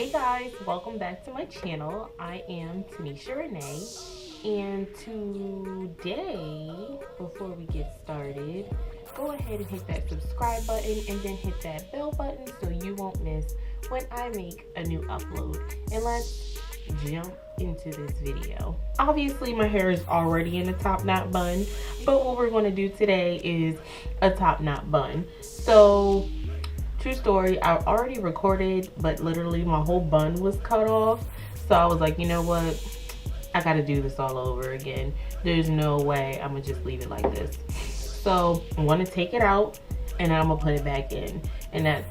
Hey guys, welcome back to my channel. I am Tanisha Renee, and today, before we get started, go ahead and hit that subscribe button and then hit that bell button so you won't miss when I make a new upload. And let's jump into this video. Obviously my hair is already in a top knot bun, but what we're going to do today is a top knot bun. So true story, I already recorded, but literally my whole bun was cut off. So I was like, you know what? I gotta do this all over again. There's no way I'm gonna just leave it like this. So I'm gonna take it out and I'm gonna put it back in. And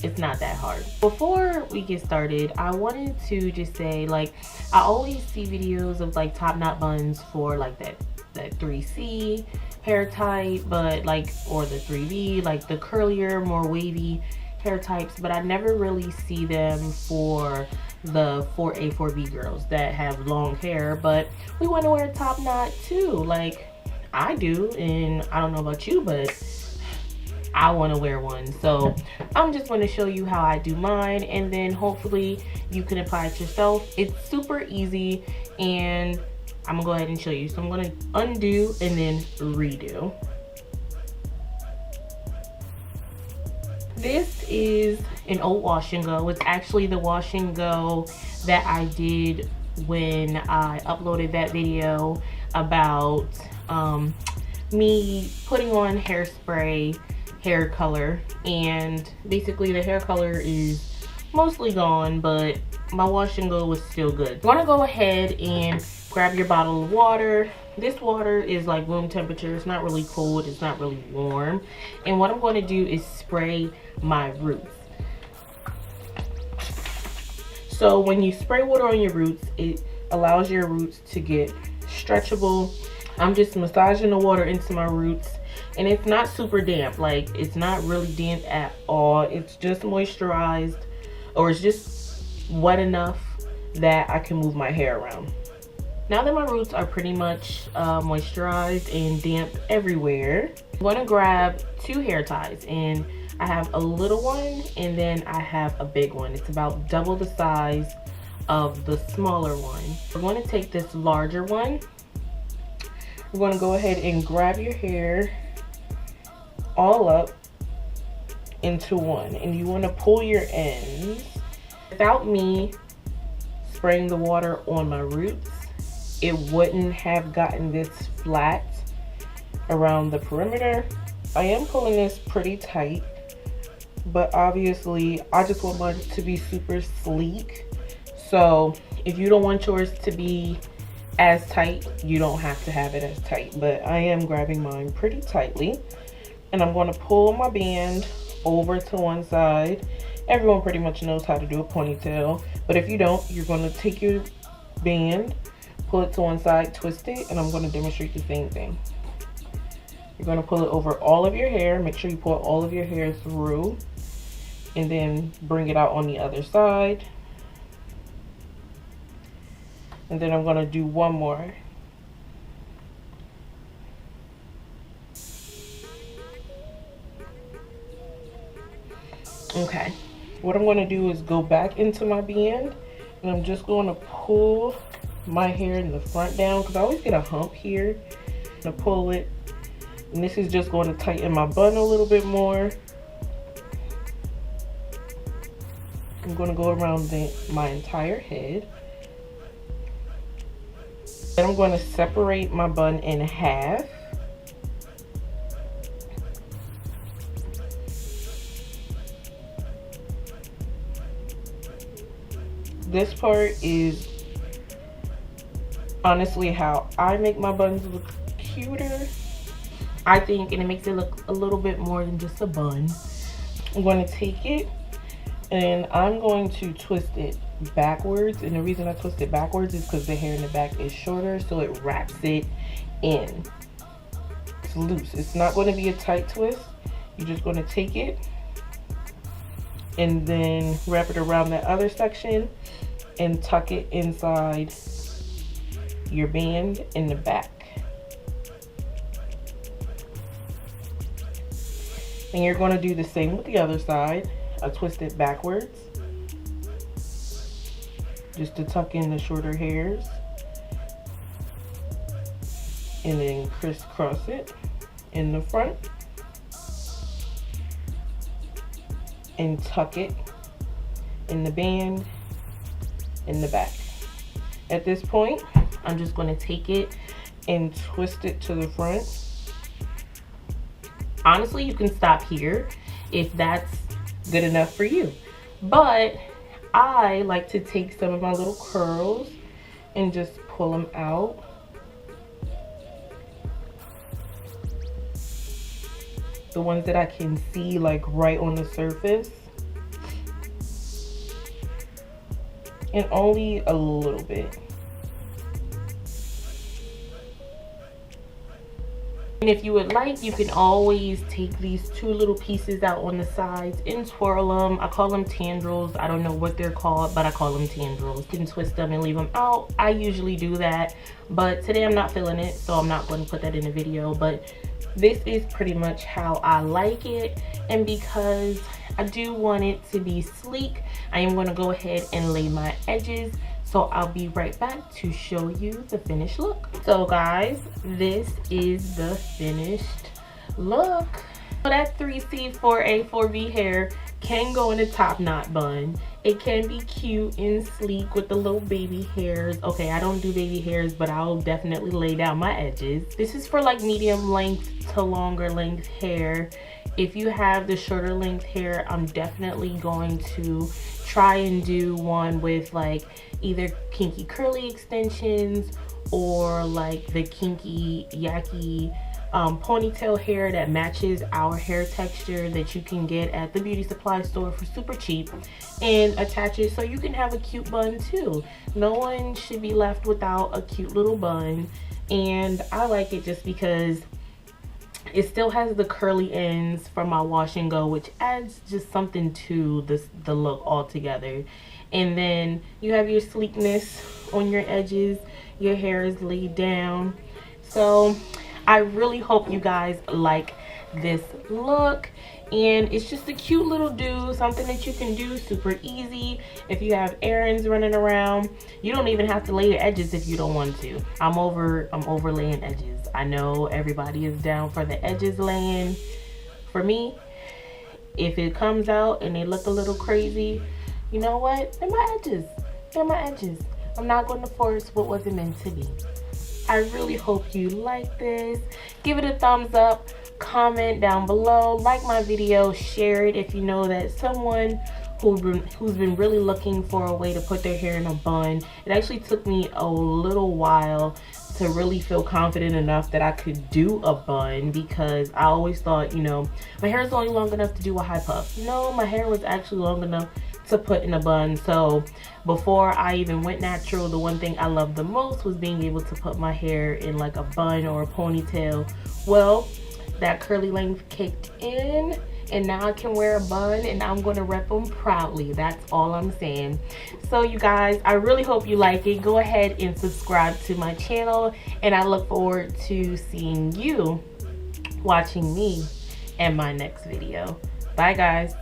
it's not that hard. Before we get started, I wanted to just say, like, I always see videos of like top knot buns for like that 3C hair type, but like, or the 3B, like the curlier, more wavy hair types, but I never really see them for the 4A 4B girls that have long hair. But we want to wear a top knot too, like I do, and I don't know about you, but I want to wear one. So I'm just going to show you how I do mine, and then hopefully you can apply it yourself. It's super easy, and I'm gonna go ahead and show you. So I'm gonna undo and then redo. This is an old wash and go. It's actually the wash and go that I did when I uploaded that video about me putting on hairspray hair color, and basically the hair color is mostly gone, but my wash and go was still good. You want to go ahead and grab your bottle of water. This water is like room temperature. It's not really cold, it's not really warm. And what I'm going to do is spray my roots. So when you spray water on your roots, it allows your roots to get stretchable. I'm just massaging the water into my roots, and it's not super damp. Like, it's not really damp at all. It's just moisturized, or it's just wet enough that I can move my hair around. Now that my roots are pretty much moisturized and damp everywhere, I'm going to grab 2 hair ties, and I have a little one and then I have a big one. It's about double the size of the smaller one. We're going to take this larger one. We're going to go ahead and grab your hair all up into one, and you want to pull your ends. Without me spraying the water on my roots, it wouldn't have gotten this flat around the perimeter. I am pulling this pretty tight, but obviously I just want mine to be super sleek. So if you don't want yours to be as tight, you don't have to have it as tight, but I am grabbing mine pretty tightly, and I'm going to pull my band over to one side. Everyone pretty much knows how to do a ponytail, but if you don't, you're going to take your band, pull it to one side, twist it, and I'm going to demonstrate the same thing. You're going to pull it over all of your hair. Make sure you pull all of your hair through, and then bring it out on the other side. And then I'm going to do one more. Okay, what I'm going to do is go back into my band, and I'm just going to pull my hair in the front down, because I always get a hump here. I'm going to pull it, and this is just going to tighten my bun a little bit more. I'm going to go around my entire head. Then I'm going to separate my bun in half. This part is honestly how I make my buns look cuter, I think, and it makes it look a little bit more than just a bun. I'm going to take it and I'm going to twist it backwards, and the reason I twist it backwards is because the hair in the back is shorter, so it wraps it in. It's loose. It's not going to be a tight twist. You're just going to take it and then wrap it around that other section and tuck it inside your band in the back. And you're going to do the same with the other side. I twist it backwards just to tuck in the shorter hairs. And then crisscross it in the front. And tuck it in the band in the back. At this point, I'm just going to take it and twist it to the front. Honestly, you can stop here if that's good enough for you. But I like to take some of my little curls and just pull them out. The ones that I can see like right on the surface. And only a little bit. And if you would like, you can always take these two little pieces out on the sides and twirl them. I call them tendrils. I don't know what they're called, but I call them tendrils. You can twist them and leave them out. I usually do that, but today I'm not feeling it, so I'm not going to put that in the video. But this is pretty much how I like it. And because I do want it to be sleek, I am going to go ahead and lay my edges. So I'll be right back to show you the finished look. So guys, this is the finished look. So that 3C, 4A, 4V hair can go in a top knot bun. It can be cute and sleek with the little baby hairs. Okay, I don't do baby hairs, but I'll definitely lay down my edges. This is for like medium length to longer length hair. If you have the shorter length hair, I'm definitely going to try and do one with like either kinky curly extensions or like the kinky yaki ponytail hair that matches our hair texture that you can get at the beauty supply store for super cheap, and attach it so you can have a cute bun too. No one should be left without a cute little bun, and I like it just because it still has the curly ends from my wash and go, which adds just something to the look altogether. And then you have your sleekness on your edges. Your hair is laid down. So I really hope you guys like this look. And it's just a cute little do, something that you can do super easy. If you have errands running around, you don't even have to lay your edges if you don't want to. I'm overlaying edges. I know everybody is down for the edges laying. For me, if it comes out and they look a little crazy, you know what? They're my edges. They're my edges. I'm not going to force what wasn't meant to be. I really hope you like this. Give it a thumbs up. Comment down below. Like my video. Share it if you know that someone who's been really looking for a way to put their hair in a bun. It actually took me a little while to really feel confident enough that I could do a bun, because I always thought, you know, my hair is only long enough to do a high puff. No, my hair was actually long enough to put in a bun. So before I even went natural, the one thing I loved the most was being able to put my hair in like a bun or a ponytail. Well, that curly length kicked in, and now I can wear a bun, and I'm gonna rep them proudly. That's all I'm saying. So you guys, I really hope you like it. Go ahead and subscribe to my channel, and I look forward to seeing you watching me in my next video. Bye guys.